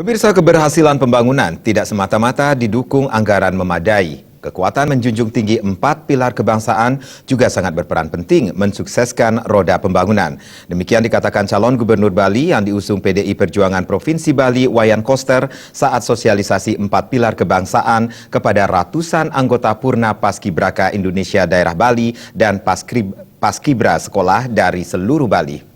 Pemirsa, keberhasilan pembangunan tidak semata-mata didukung anggaran memadai. Kekuatan menjunjung tinggi 4 pilar kebangsaan juga sangat berperan penting mensukseskan roda pembangunan. Demikian dikatakan calon gubernur Bali yang diusung PDI Perjuangan Provinsi Bali, Wayan Koster, saat sosialisasi 4 pilar kebangsaan kepada ratusan anggota Purna Paskibraka Indonesia Daerah Bali dan Paskibra sekolah dari seluruh Bali.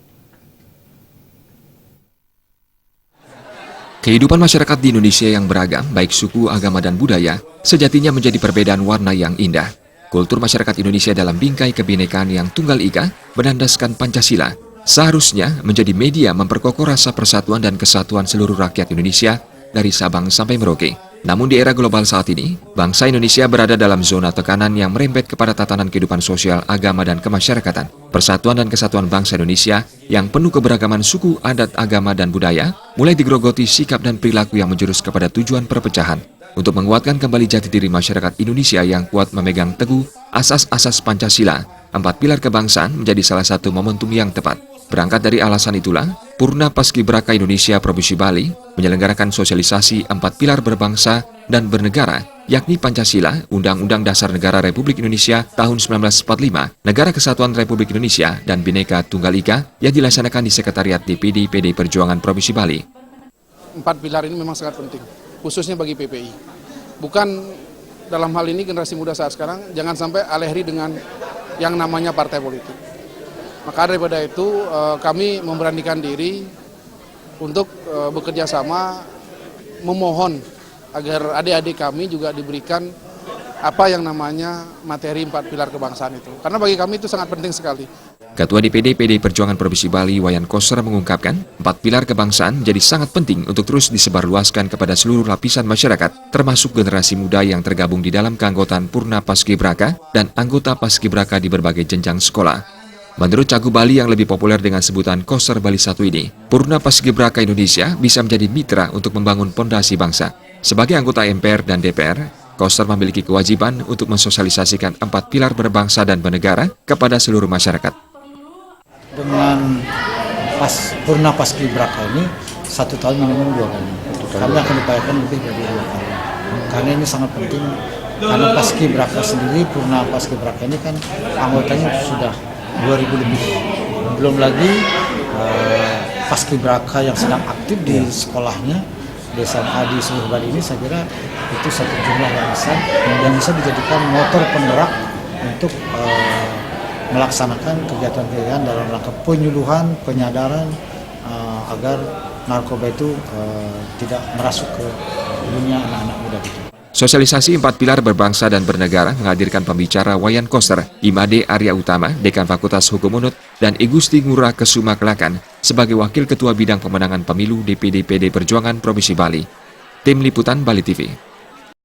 Kehidupan masyarakat di Indonesia yang beragam, baik suku, agama, dan budaya, sejatinya menjadi perbedaan warna yang indah. Kultur masyarakat Indonesia dalam bingkai kebinekaan yang tunggal ika, berlandaskan Pancasila, seharusnya menjadi media memperkokoh rasa persatuan dan kesatuan seluruh rakyat Indonesia dari Sabang sampai Merauke. Namun di era global saat ini, bangsa Indonesia berada dalam zona tekanan yang merembet kepada tatanan kehidupan sosial, agama, dan kemasyarakatan. Persatuan dan kesatuan bangsa Indonesia yang penuh keberagaman suku, adat, agama, dan budaya mulai digerogoti sikap dan perilaku yang menjurus kepada tujuan perpecahan. Untuk menguatkan kembali jati diri masyarakat Indonesia yang kuat memegang teguh asas-asas Pancasila, 4 pilar kebangsaan menjadi salah satu momentum yang tepat. Berangkat dari alasan itulah, Purna Paskibraka Indonesia Provinsi Bali menyelenggarakan sosialisasi 4 pilar berbangsa dan bernegara, yakni Pancasila, Undang-Undang Dasar Negara Republik Indonesia tahun 1945, Negara Kesatuan Republik Indonesia, dan Bhinneka Tunggal Ika yang dilaksanakan di Sekretariat DPD PDI Perjuangan Provinsi Bali. 4 pilar ini memang sangat penting, khususnya bagi PPI. Bukan dalam hal ini generasi muda saat sekarang, jangan sampai alehri dengan yang namanya partai politik. Maka daripada itu kami memberanikan diri untuk bekerja sama memohon agar adik-adik kami juga diberikan apa yang namanya materi 4 pilar kebangsaan itu. Karena bagi kami itu sangat penting sekali. Ketua DPD PDI Perjuangan Provinsi Bali, Wayan Koster, mengungkapkan 4 pilar kebangsaan menjadi sangat penting untuk terus disebarluaskan kepada seluruh lapisan masyarakat, termasuk generasi muda yang tergabung di dalam keanggotaan Purna Paskibraka dan anggota Paskibraka di berbagai jenjang sekolah. Menurut Cagup Bali yang lebih populer dengan sebutan Koster Bali 1 ini, Purna Paskibraka Indonesia bisa menjadi mitra untuk membangun pondasi bangsa. Sebagai anggota MPR dan DPR, Koster memiliki kewajiban untuk mensosialisasikan 4 pilar berbangsa dan bernegara kepada seluruh masyarakat. Dengan Purna Paskibraka ini 1 tahun minimum 2 kali. Kami akan upayakan lebih dari 2 kali. Karena ini sangat penting, karena Paskibraka sendiri, Purna Paskibraka ini kan anggotanya sudah 2.000 lebih. Belum lagi Paskibraka yang sedang aktif di sekolahnya, di SMA di seluruh Bali ini, saya kira itu satu jumlah yang besar yang bisa dijadikan motor penggerak untuk melaksanakan kegiatan-kegiatan dalam rangka penyuluhan, penyadaran agar narkoba itu tidak merasuk ke dunia anak-anak muda itu. Sosialisasi 4 pilar berbangsa dan bernegara menghadirkan pembicara Wayan Koster, Imade Arya Utama, Dekan Fakultas Hukum UNUD, dan Igusti Ngurah Kesuma Kelakan sebagai Wakil Ketua Bidang Pemenangan Pemilu DPD PDI Perjuangan Provinsi Bali. Tim Liputan Bali TV.